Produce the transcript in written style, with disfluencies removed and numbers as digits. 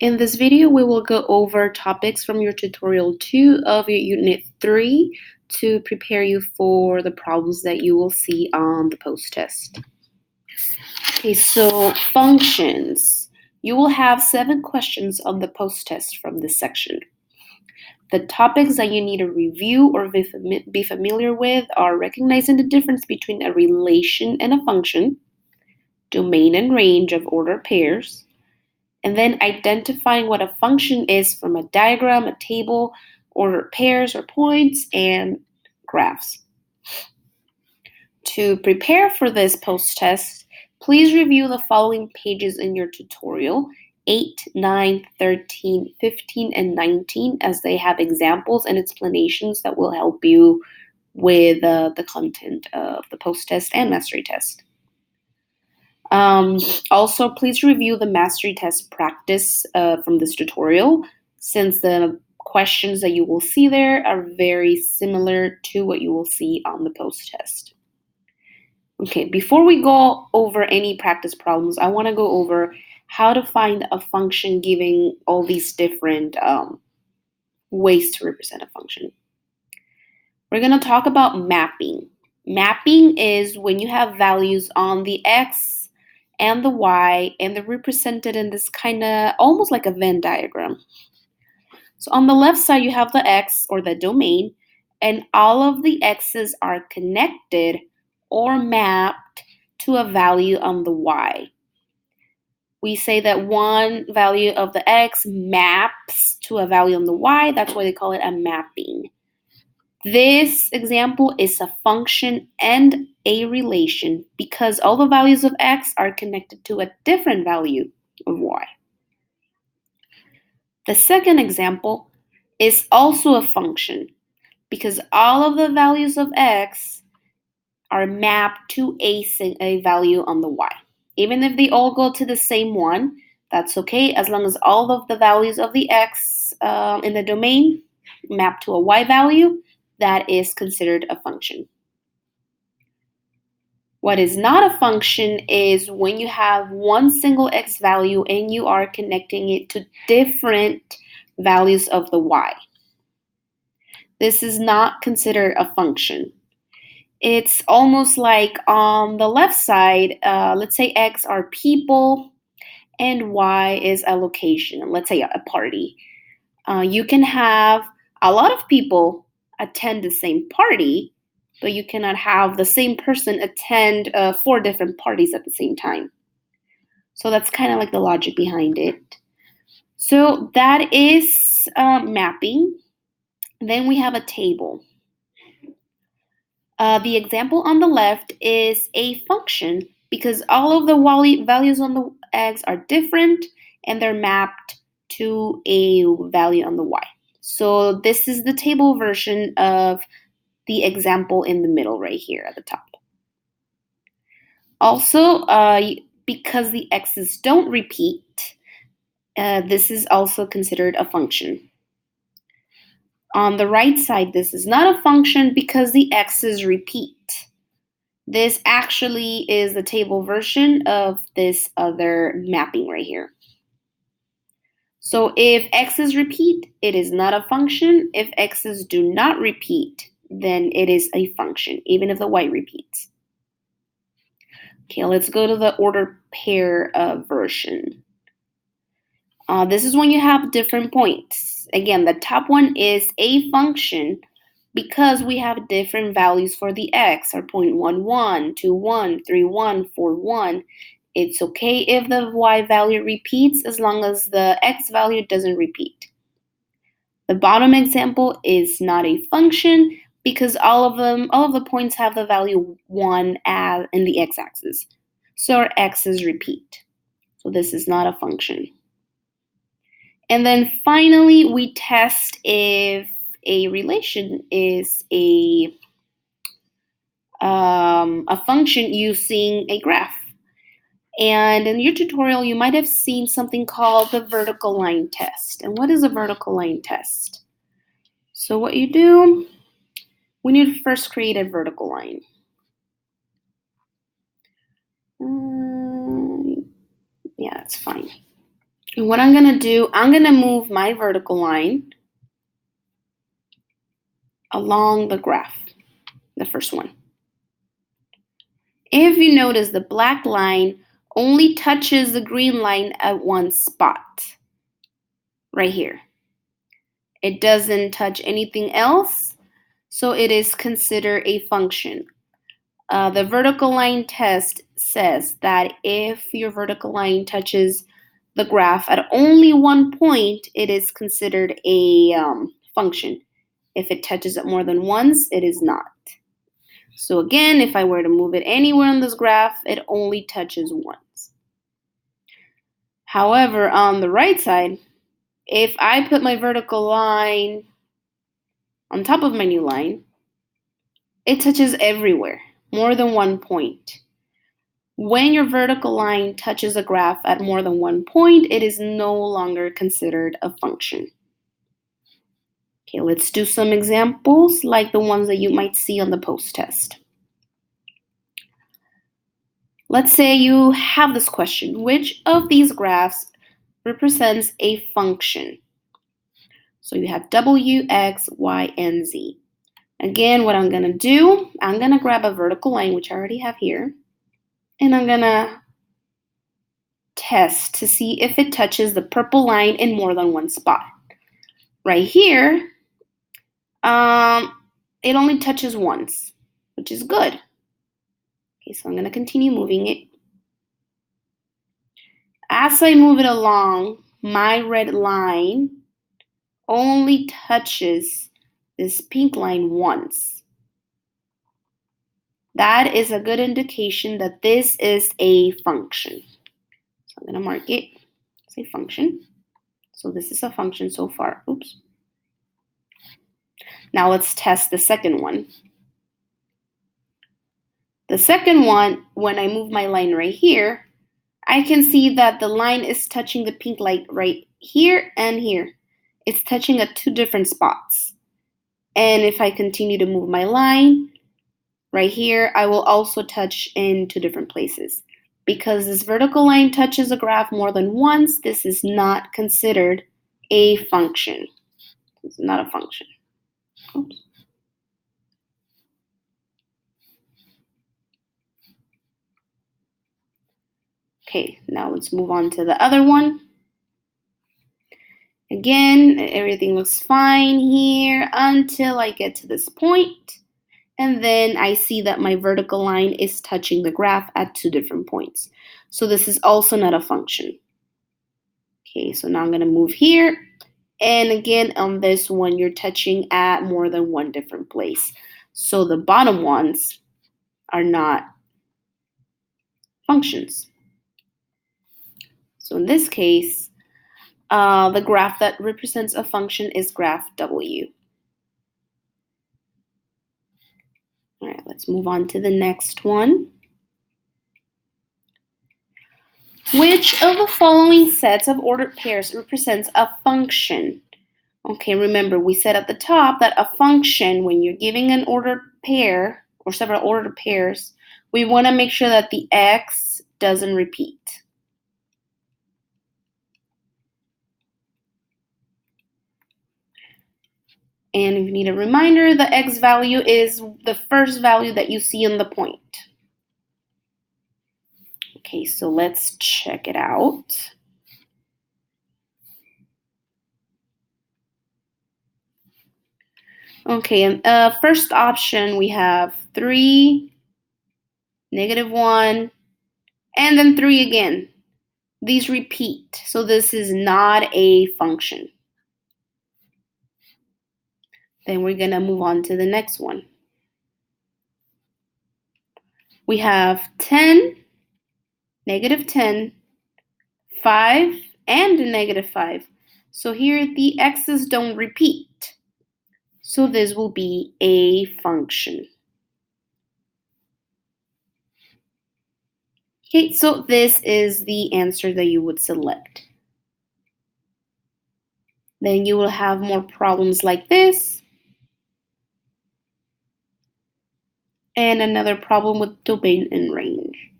In this video, we will go over topics from your tutorial 2 of your unit 3 to prepare you for the problems that you will see on the post-test. Okay, so functions. You will have 7 questions on the post-test from this section. The topics that you need to review or be familiar with are recognizing the difference between a relation and a function, domain and range of ordered pairs, and then identifying what a function is from a diagram, a table, ordered pairs or points, and graphs. To prepare for this post-test, please review the following pages in your tutorial, 8, 9, 13, 15, and 19, as they have examples and explanations that will help you with the content of the post-test and mastery test. Also, please review the mastery test practice from this tutorial, since the questions that you will see there are very similar to what you will see on the post-test. Okay, before we go over any practice problems, I want to go over how to find a function giving all these different ways to represent a function. We're going to talk about mapping. Mapping is when you have values on the x and the y, and they're represented in this kind of almost like a Venn diagram. So on the left side, you have the x or the domain, and all of the x's are connected or mapped to a value on the y. We say that one value of the x maps to a value on the y. That's why they call it a mapping. This example is a function and a relation because all the values of x are connected to a different value of y. The second example is also a function because all of the values of x are mapped to a value on the y. Even if they all go to the same one, that's okay, as long as all of the values of the x in the domain map to a y value, that is considered a function. What is not a function is when you have one single x value and you are connecting it to different values of the y. This is not considered a function. It's almost like on the left side, let's say x are people and y is a location, let's say a party. You can have a lot of people attend the same party, but you cannot have the same person attend 4 different parties at the same time. So that's kind of like the logic behind it. So that is mapping. Then we have a table. The example on the left is a function because all of the values on the x are different and they're mapped to a value on the y. So this is the table version of the example in the middle right here at the top. Also, because the x's don't repeat, this is also considered a function. On the right side, this is not a function because the x's repeat. This actually is the table version of this other mapping right here. So if x's repeat, it is not a function. If x's do not repeat, then it is a function, even if the y repeats. Okay, let's go to the ordered pair version. This is when you have different points. Again, the top one is a function because we have different values for the x, or 0.11, 21, 31, 41. It's okay if the y value repeats as long as the x value doesn't repeat. The bottom example is not a function because all of the points have the value 1 in the x-axis. So our x's repeat. So this is not a function. And then finally, we test if a relation is a function using a graph. And in your tutorial, you might have seen something called the vertical line test. And what is a vertical line test? So what you do, we need to first create a vertical line. Yeah, that's fine. And what I'm going to do, I'm going to move my vertical line along the graph, the first one. If you notice, the black line only touches the green line at one spot, right here. It doesn't touch anything else, so it is considered a function. The vertical line test says that if your vertical line touches the graph at only one point, it is considered a function. If it touches it more than once, it is not. So again, if I were to move it anywhere on this graph, it only touches once. However, on the right side, if I put my vertical line on top of my new line, it touches everywhere, more than one point. When your vertical line touches a graph at more than one point, it is no longer considered a function. Okay, let's do some examples like the ones that you might see on the PostTest. Let's say you have this question: which of these graphs represents a function? So you have W, X, Y, and Z. Again, what I'm going to do, I'm going to grab a vertical line, which I already have here, and I'm going to test to see if it touches the purple line in more than one spot. Right here, it only touches once, which is good. Okay, so I'm going to continue moving it. As I move it along, my red line only touches this pink line once. That is a good indication that this is a function. So I'm going to mark it as a function. So this is a function so far. Oops. Now let's test the second one. The second one, when I move my line right here, I can see that the line is touching the pink line right here and here. It's touching at two different spots. And if I continue to move my line right here, I will also touch in two different places. Because this vertical line touches a graph more than once, this is not considered a function. It's not a function. Oops. Okay, now let's move on to the other one. Again, everything looks fine here until I get to this point, and then I see that my vertical line is touching the graph at two different points. So this is also not a function. Okay, so now I'm going to move here, and again on this one, you're touching at more than one different place. So the bottom ones are not functions. So in this case, the graph that represents a function is graph W. All right, let's move on to the next one. Which of the following sets of ordered pairs represents a function? Okay, remember we said at the top that a function, when you're giving an ordered pair or several ordered pairs, we want to make sure that the x doesn't repeat. And if you need a reminder, the x value is the first value that you see on the point. Okay, so let's check it out. Okay, and first option we have 3, -1, and then 3 again. These repeat, so this is not a function. Then we're going to move on to the next one. We have 10, -10, 5, and -5. So here the x's don't repeat. So this will be a function. Okay, so this is the answer that you would select. Then you will have more problems like this. And another problem with domain and range.